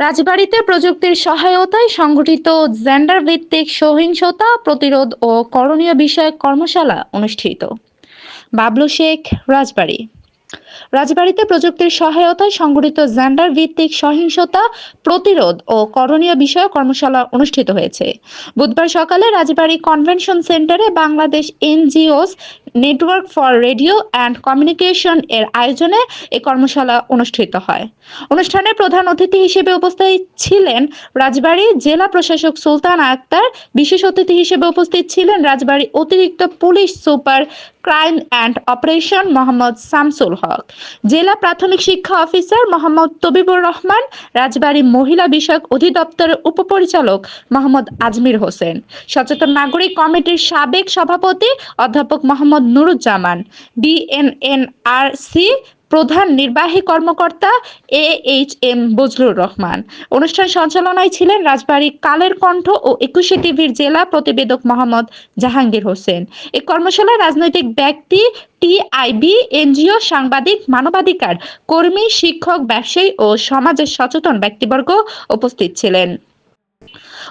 রাজবাড়ীতে প্রযুক্তির সহায়তায় সংঘটিত জেন্ডার ভিত্তিক সহিংসতা প্রতিরোধ ও করণীয় বিষয়ক কর্মশালা অনুষ্ঠিত। বাবলু শেখ, রাজবাড়ী। রাজবাড়ীতে প্রযুক্তির সহায়তায় সংঘটিত জেন্ডার ভিত্তিক সহিংসতা প্রতিরোধ ও করণীয় বিষয়ক কর্মশালা অনুষ্ঠিত হয়েছে। বুধবার সকালে রাজবাড়ী কনভেনশন সেন্টারে Bangladesh NGOs network for radio and communication এর আয়োজনে এই কর্মশালা অনুষ্ঠিত হয়। অনুষ্ঠানে প্রধান অতিথি হিসেবে উপস্থিত ছিলেন রাজবাড়ী জেলা প্রশাসক সুলতান আক্তার। বিশেষ অতিথি হিসেবে উপস্থিত ছিলেন রাজবাড়ী অতিরিক্ত police super crime and operation Mohammad Shamsul Haque, জেলা প্রাথমিক শিক্ষা অফিসার মোহাম্মদ তবিবুর রহমান, রাজবাড়ী মহিলা বিষয়ক অধিদপ্তরের উপপরিচালক মোহাম্মদ আজমির হোসেন, সচেতন নাগরিক কমিটির সাবেক সভাপতি অধ্যাপক মোহাম্মদ নুরুজ্জামান, বিএনএনআরসি প্রধান নির্বাহী কর্মকর্তা এএইচএম বজলুর রহমান। অনুষ্ঠান সঞ্চালনায় ছিলেন রাজবাড়ী কালের কণ্ঠ ও 21 টিভির জেলা প্রতিবেদক মোহাম্মদ জাহাঙ্গীর হোসেন। এই কর্মশালায় রাজনৈতিক ব্যক্তি, টিআইবি, এনজিও, সাংবাদিক, মানবাধিকার কর্মী, শিক্ষক, ব্যবসায়ী ও সমাজের সচেতন ব্যক্তিবর্গ উপস্থিত ছিলেন।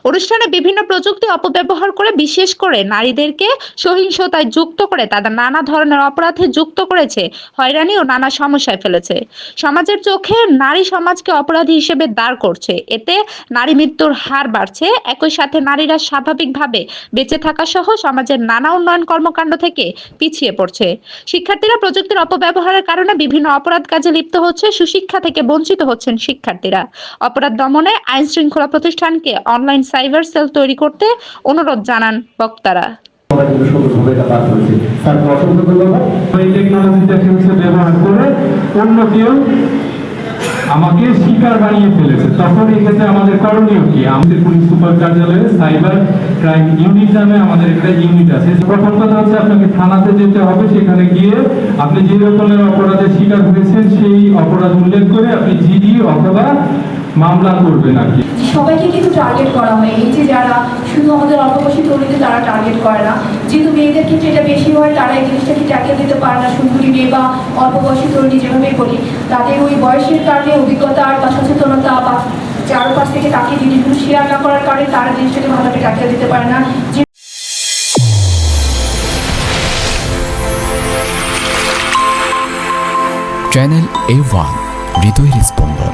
অনুষ্ঠানে বিভিন্ন প্রযুক্তি অপব্যবহার করে বিশেষ করে নারীদেরকে সহিংসতায় যুক্ত করে তাদের নানা ধরনের অপরাধে যুক্ত করেছে, হয়রানি ও নানা সমস্যায় ফেলেছে। সমাজের চোখে নারী সমাজকে অপরাধী হিসেবে দাঁড় করছে। এতে নারী মৃত্যুর হার বাড়ছে। একই সাথে নারীরা স্বাভাবিকভাবে বেঁচে থাকা সহ সমাজের নানা উন্নয়ন কর্মকাণ্ড থেকে পিছিয়ে পড়ছে। শিক্ষার্থীরা প্রযুক্তির অপব্যবহারের কারণে বিভিন্ন অপরাধ কাজে লিপ্ত হচ্ছে। সুশিক্ষা থেকে বঞ্চিত হচ্ছেন শিক্ষার্থীরা। অপরাধ দমনে আইন শৃঙ্খলা প্রতিষ্ঠানকে অনলাইন সাইবার সেল তৈরি করতে অনুরোধ জানান বক্তারা। আমাকে শিকার বানিয়ে ফেলেছে, তখন এক্ষেত্রে আমাদের করণীয় কি? আমাদের পুলিশ সুপার কার্যালয়ে সাইবার ক্রাইম ইউনিট নামে আমাদের একটা ইউনিট আছে। প্রথম কথা হচ্ছে আপনাকে থানাতে যেতে হবে, সেখানে গিয়ে আপনি যে রকমের অপরাধের শিকার হয়েছেন সেই অপরাধ উল্লেখ করে আপনি জিডি অথবা মামলা করবেন আর কি। সবাইকে কিন্তু টার্গেট করা হয়, এই যে যারা শুধু আমাদের অল্পবয়সী তরুণীদের তারা টার্গেট করে না, যেহেতু মেয়েদের ক্ষেত্রে এটা বেশি হয়, তারা এই জিনিসটাকে ট্যাকেল দিতে পারে না। সুন্দরী মেয়ে বা অল্পবয়সী তরুণী যেভাবে বলি, তাদের ওই বয়সের কারণে অভিজ্ঞতা আর বা সচেতনতা বা চারপাশ থেকে তাকে জিনিসগুলো শেয়ার না করার কারণে তারা জিনিসটাকে ভালোভাবে ট্যাকেল দিতে পারে না। চ্যানেল A1 হৃদয়ের স্পন্দন।